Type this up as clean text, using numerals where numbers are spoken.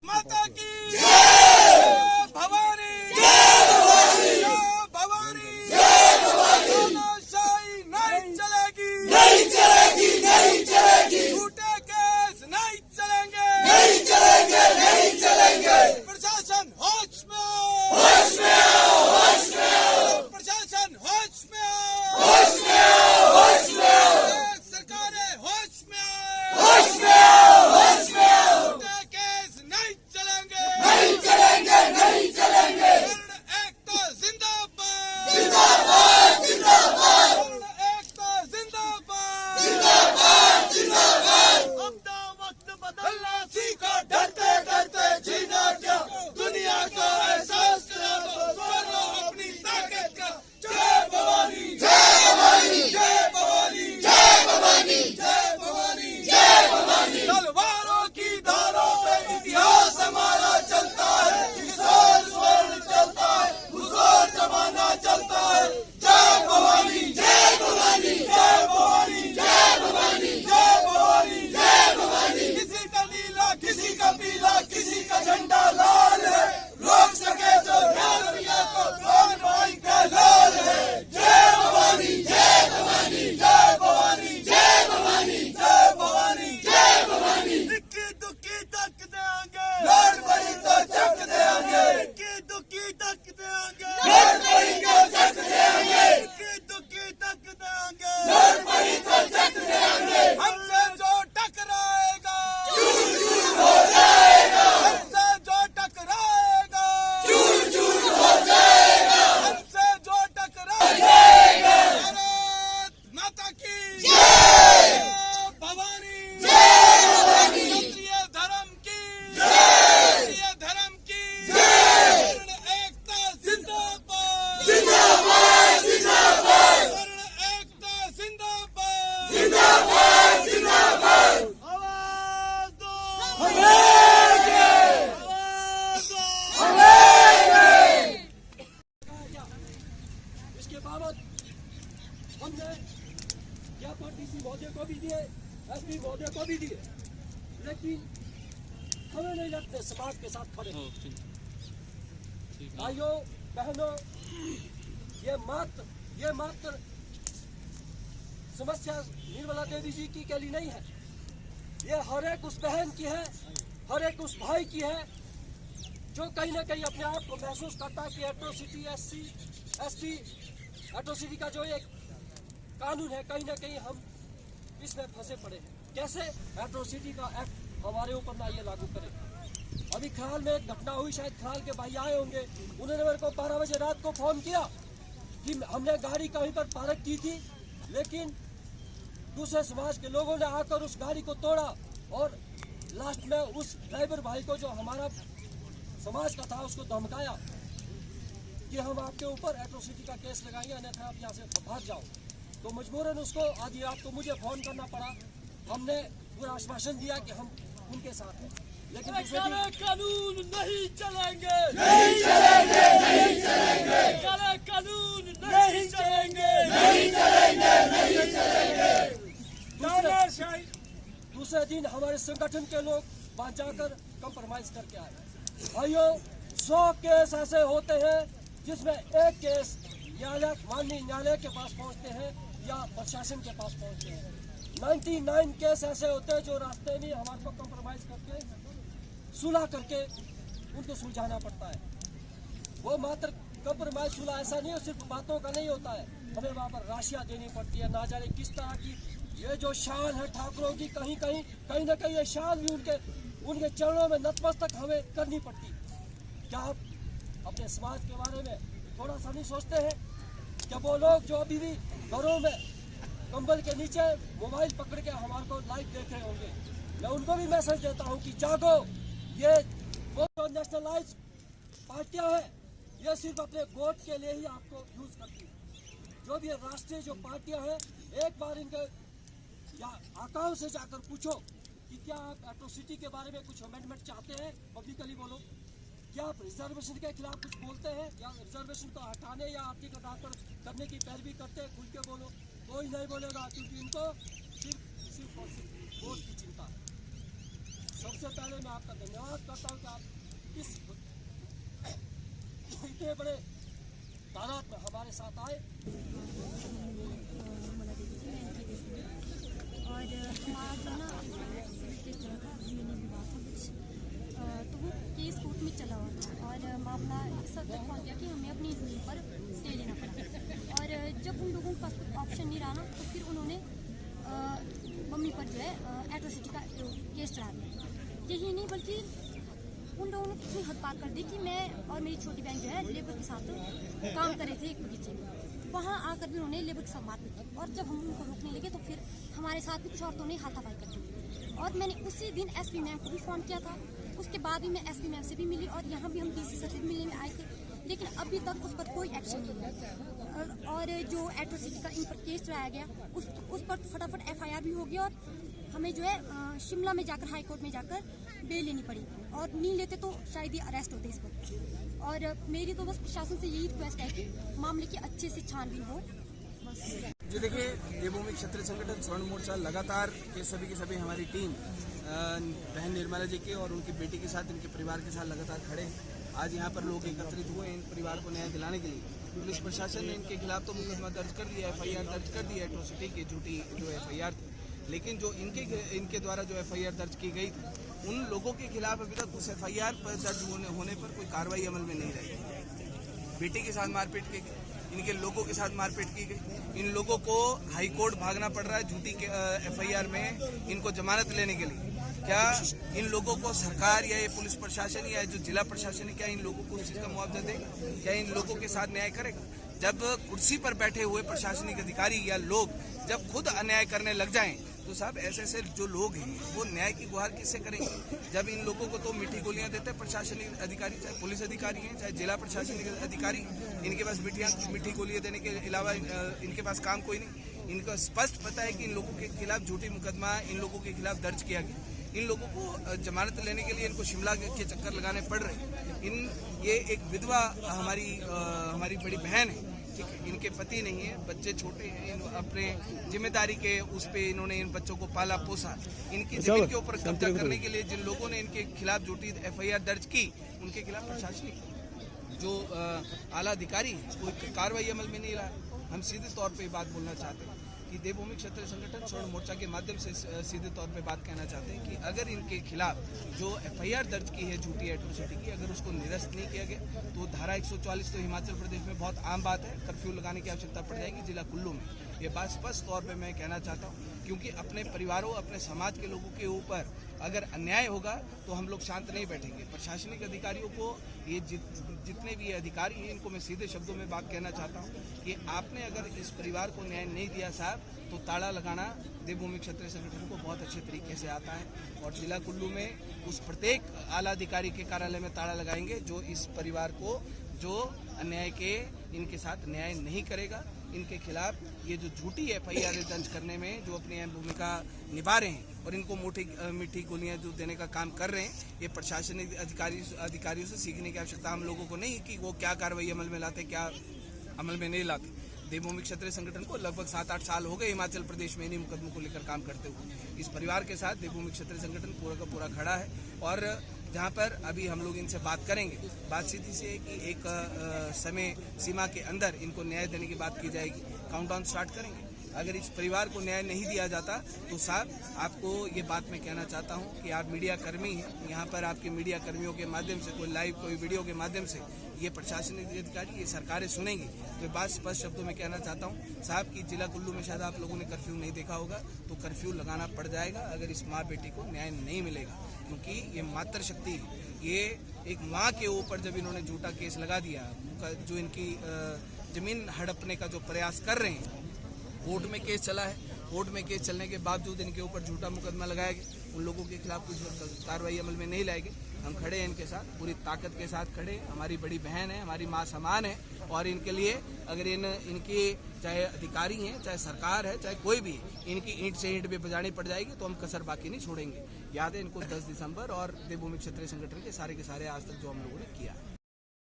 माता की जय भवानी जय भवानी जय भवानी जय भवानी। तानाशाही नहीं चलेगी नहीं चलेगी नहीं चलेगी। झूठे केस नहीं चलेंगे नहीं चलेंगे नहीं चलेंगे। प्रशासन होश में आओ होश में आओ होश में आओ। प्रशासन होश में आओ होश में आओ होश में आओ। सरकारें होश में आओ होश में आओ होश में आओ। झूठे केस नहीं चलेंगे नहीं चलेंगे नहीं चलेंगे। एकता जिंदाबाद जिंदाबाद जिंदाबाद। एकता जिंदाबाद जिंदाबाद जिंदाबाद। अपना वक्त बदलना सीखो डरते डरते जीना क्या। दुनिया का एहसास करा दो करो अपनी ताकत का। जय भवानी जय भवानी जय भवानी जय भवानी जय भवानी जय भवानी। तलवारों की धारों पे इतिहास हमारा चलता है। इस ओर स्वर्ण चलता है उस ओर जमाना चलता है। जय भवानी जय भवानी जय भवानी जय भवानी जय भवानी जय भवानी। किसी का नीला किसी का पीला किसी का झंडा लाल है। रोक सके तो राष्ट्रीय को कौन भाई का लाल है। जय भवानी जय भवानी जय भवानी जय भवानी जय भवानी जय भवानी। इक्की दुक्की तक देंगे लड़ पड़ी तो चक देंगे। इक्की दुक्की तक देंगे लड़ पड़ी तो चक देंगे। इक्की दुक्की तक देंगे लड़ पड़ी तो चक देंगे। हमसे जो टकराएगा चूर चूर हो जाएगा। हमसे जो टकराएगा चूर चूर हो जाएगा। हमसे जो टकराएगा। भारत माता की जय भवानी जय भवानी। क्षत्रिय धर्म की जय क्षत्रिय धर्म की जय। एकता जिंदाबाद जिंदाबाद जिंदाबाद। एकता जिंदाबाद जिंदाबाद जिंदाबाद। आवाज दो आवाज दो आवाज। इसके बाबत हमने ज्ञापन डीसी महोदय को भी दिए एसपी महोदय को भी दिए, लेकिन हमें नहीं लगते समाज के साथ खड़े। भाइयों बहनों, ये मात्र समस्या निर्मला देवी जी की के लिए नहीं है। ये हर एक उस बहन की है, हर एक उस भाई की है जो कहीं ना कहीं अपने आप को महसूस करता है कि एट्रोसिटी एसटी एट्रोसिटी का जो एक कानून है कहीं ना कहीं हम इसमें फंसे पड़े हैं। कैसे एट्रोसिटी का एक्ट हमारे ऊपर ना ये लागू करें। अभी खराल में एक घटना हुई, शायद खराल के भाई आए होंगे, उन्होंने मेरे को 12 बजे रात को फोन किया कि हमने गाड़ी कहीं पर पार्क की थी, लेकिन दूसरे समाज के लोगों ने आकर उस गाड़ी को तोड़ा और लास्ट में उस ड्राइवर भाई को जो हमारा समाज का था उसको धमकाया कि हम आपके ऊपर एट्रोसिटी का केस लगाएंगे, अन्यथा आप यहाँ से भाग जाओ। तो मजबूरन उसको आधी रात को मुझे फोन करना पड़ा। हमने पूरा आश्वासन दिया कि हम उनके साथ हैं, लेकिन कानून नहीं चलेंगे नहीं चलेंगे नहीं चलेंगे। कानून नहीं चलेंगे नहीं चलेंगे नहीं चलेंगे। दूसरे दिन हमारे संगठन के लोग वहां जाकर कंप्रोमाइज करके आए। भाइयों 100 केस ऐसे होते हैं जिसमें एक केस माननीय न्यायालय के पास पहुंचते हैं या प्रशासन के पास पहुंचते हैं। 99 केस ऐसे होते हैं जो रास्ते में हमारे को कंप्रोमाइज करके सुलह करके उनको सुलझाना पड़ता है। वो मात्र कंप्रोमाइज सुलह ऐसा नहीं है, सिर्फ बातों का नहीं होता है, हमें वहाँ पर राशियाँ देनी पड़ती है। ना जाने किस तरह की ये जो शान है ठाकुरों की, कहीं ना कहीं ये शान भी उनके चरणों में नतमस्तक हमें करनी पड़ती। क्या आप अपने समाज के बारे में थोड़ा सा नहीं सोचते हैं? क्या वो लोग जो अभी भी घरों में कंबल के नीचे मोबाइल पकड़ के हमारे को लाइव देख रहे होंगे, मैं उनको भी मैसेज देता हूँ कि जागो। ये वो जो नेशनलाइज पार्टियां हैं ये सिर्फ अपने वोट के लिए ही आपको यूज करती है। जो भी राष्ट्रीय जो पार्टियां हैं, एक बार इनके या आकाओं से जाकर पूछो कि क्या आप एट्रोसिटी के बारे में कुछ अमेंडमेंट चाहते हैं, पब्लिकली बोलो। क्या आप रिजर्वेशन के खिलाफ कुछ बोलते हैं या रिजर्वेशन को हटाने या आर्थिक आधार पर करने की पैरवी करते हैं? खुल के बोलो, कोई नहीं बोलेगा, क्योंकि इनको सिर्फ और सिर्फ वोट की चिंता है। सबसे पहले मैं आपका धन्यवाद करता हूँ कि आप बड़े तादाद में हमारे साथ आए। और हमारा जो ना केस चला था, मैंने विवाह था कुछ, तो वो केस कोर्ट में चला हुआ था और मामला इस हद तक पहुँच गया कि हमें अपनी ज़मीन पर स्टे लेना पड़ा। और जब उन लोगों के पास कोई ऑप्शन नहीं रहा ना, तो फिर उन्होंने मम्मी पर जो है एट्रोसिटी का केस चला दिया। यही नहीं बल्कि उन लोगों ने इतनी हद पार कर दी कि मैं और मेरी छोटी बहन जो है लेबर के साथ काम कर रहे थे एक बगीचे में, वहाँ आकर भी उन्होंने लेबर के साथ मारपीट की। और जब हम उनको रोकने लगे तो फिर हमारे साथ भी कुछ औरतों ने हाथापाई कर दी। और मैंने उसी दिन एसपी मैम को भी फ़ोन किया था। उसके बाद भी मैं एसपी मैम से भी मिली और यहाँ भी हम डीसी सर से भी मिलने में आए थे, लेकिन अभी तक उस पर कोई एक्शन नहीं है। और जो एट्रोसिटी का इन पर केस चलाया गया उस पर फटाफट FIR भी हो गया और हमें जो है शिमला में जाकर हाई कोर्ट में जाकर बेल लेनी पड़ी, और नहीं लेते तो शायद ये अरेस्ट होते इस पर। और मेरी तो बस प्रशासन से यही रिक्वेस्ट है कि मामले की अच्छे से छानबीन हो बस। जी देखिए, देवभूमि क्षत्रिय संगठन स्वर्ण मोर्चा लगातार की सभी हमारी टीम बहन निर्मला जी के और उनकी बेटी के साथ, इनके परिवार के साथ लगातार खड़े हैं। आज यहाँ पर लोग एकत्रित हुए इन परिवार को न्याय दिलाने के लिए। पुलिस प्रशासन ने इनके खिलाफ तो मुकदमा दर्ज कर दिया, FIR दर्ज कर दी एट्रोसिटी की झूठी जो FIR थी, लेकिन जो इनके द्वारा जो FIR दर्ज की गई थी, उन लोगों के खिलाफ अभी तक उस FIR पर दर्ज होने पर कोई कार्रवाई अमल में नहीं रही। बेटी के साथ मारपीट की गई, इनके लोगों के साथ मारपीट की गई। इन लोगों को हाई कोर्ट भागना पड़ रहा है झूठी के FIR में इनको जमानत लेने के लिए। क्या इन लोगों को सरकार या ये पुलिस प्रशासन या जो जिला प्रशासन है, क्या इन लोगों को इस चीज़ का मुआवजा देगा? क्या इन लोगों के साथ न्याय करेगा? जब कुर्सी पर बैठे हुए प्रशासनिक अधिकारी या लोग जब खुद अन्याय करने लग जाएं, तो साहब ऐसे जो लोग हैं वो न्याय की गुहार किससे करेंगे? जब इन लोगों को तो मीठी गोलियां देते हैं प्रशासनिक अधिकारी, चाहे पुलिस अधिकारी हैं चाहे जिला प्रशासनिक अधिकारी, इनके पास मीठी गोलियां देने के अलावा इनके पास काम कोई नहीं। इनको स्पष्ट पता है कि इन लोगों के खिलाफ झूठी मुकदमा इन लोगों के खिलाफ दर्ज किया गया। इन लोगों को जमानत लेने के लिए इनको शिमला के चक्कर लगाने पड़ रहे हैं। ये एक विधवा हमारी बड़ी बहन है, ठीक है, इनके पति नहीं है, बच्चे छोटे हैं, अपने जिम्मेदारी के उस पे इन्होंने इन बच्चों को पाला पोसा। इनकी जमीन के ऊपर कब्जा करने के लिए जिन लोगों ने इनके खिलाफ झूठी FIR दर्ज की, उनके खिलाफ प्रशासनिक जो आला अधिकारी है कोई कार्रवाई अमल में नहीं रहा। हम सीधे तौर पे बात बोलना चाहते हैं कि देवभूमि क्षत्रिय संगठन स्वर्ण मोर्चा के माध्यम से सीधे तौर पे बात कहना चाहते हैं कि अगर इनके खिलाफ जो FIR दर्ज की है झूठी एट्रोसिटी की, अगर उसको निरस्त नहीं किया गया तो धारा 144 तो हिमाचल प्रदेश में बहुत आम बात है, कर्फ्यू लगाने की आवश्यकता पड़ जाएगी जिला कुल्लू में। ये बात स्पष्ट तौर पे मैं कहना चाहता हूँ, क्योंकि अपने परिवारों अपने समाज के लोगों के ऊपर अगर अन्याय होगा तो हम लोग शांत नहीं बैठेंगे। प्रशासनिक अधिकारियों को ये जितने भी अधिकारी हैं इनको मैं सीधे शब्दों में बात कहना चाहता हूँ कि आपने अगर इस परिवार को न्याय नहीं दिया साहब, तो ताला लगाना देवभूमि क्षत्रिय संगठन को बहुत अच्छे तरीके से आता है। और जिला कुल्लू में उस प्रत्येक आला अधिकारी के कार्यालय में ताला लगाएंगे जो इस परिवार को जो अन्याय के इनके साथ न्याय नहीं करेगा। इनके खिलाफ ये जो झूठी FIR दर्ज करने में जो अपनी अहम भूमिका निभा रहे हैं और इनको मीठी गोलियां जो देने का काम कर रहे हैं, ये प्रशासनिक अधिकारियों से सीखने की आवश्यकता हम लोगों को नहीं कि वो क्या कार्रवाई अमल में लाते क्या अमल में नहीं लाते। देवभूमि क्षत्रिय संगठन को लगभग 7-8 साल हो गए हिमाचल प्रदेश में इन्हीं मुकदमों को लेकर काम करते हुए। इस परिवार के साथ देवभूमि क्षत्रिय संगठन पूरा का पूरा खड़ा है। और जहां पर अभी हम लोग इनसे बात करेंगे, बात सीधी सी है कि एक समय सीमा के अंदर इनको न्याय देने की बात की जाएगी। काउंटडाउन स्टार्ट करेंगे। अगर इस परिवार को न्याय नहीं दिया जाता तो साहब आपको ये बात मैं कहना चाहता हूँ कि आप मीडिया कर्मी हैं, यहाँ पर आपके मीडिया कर्मियों के माध्यम से कोई लाइव कोई वीडियो के माध्यम से ये प्रशासनिक अधिकारी ये सरकारें सुनेंगी, तो बात स्पष्ट शब्दों में कहना चाहता हूँ साहब कि जिला कुल्लू में शायद आप लोगों ने कर्फ्यू नहीं देखा होगा, तो कर्फ्यू लगाना पड़ जाएगा अगर इस माँ बेटी को न्याय नहीं मिलेगा। क्योंकि ये मातृशक्ति है, ये एक माँ के ऊपर जब इन्होंने झूठा केस लगा दिया, जो इनकी जमीन हड़पने का जो प्रयास कर रहे हैं, कोर्ट में केस चला है, कोर्ट में केस चलने के बावजूद इनके ऊपर झूठा मुकदमा लगाया गया, उन लोगों के खिलाफ कुछ कार्रवाई अमल में नहीं लाएगी। हम खड़े हैं इनके साथ, पूरी ताकत के साथ खड़े। हमारी बड़ी बहन है, हमारी माँ समान है, और इनके लिए अगर इनकी चाहे अधिकारी हैं, चाहे सरकार है, चाहे कोई भी, इनकी ईंट से ईंट भी बजानी पड़ जाएगी तो हम कसर बाकी नहीं छोड़ेंगे। याद है इनको 10 दिसंबर और देवभूमि क्षत्रिय संगठन के सारे आज तक जो हम लोगों ने किया।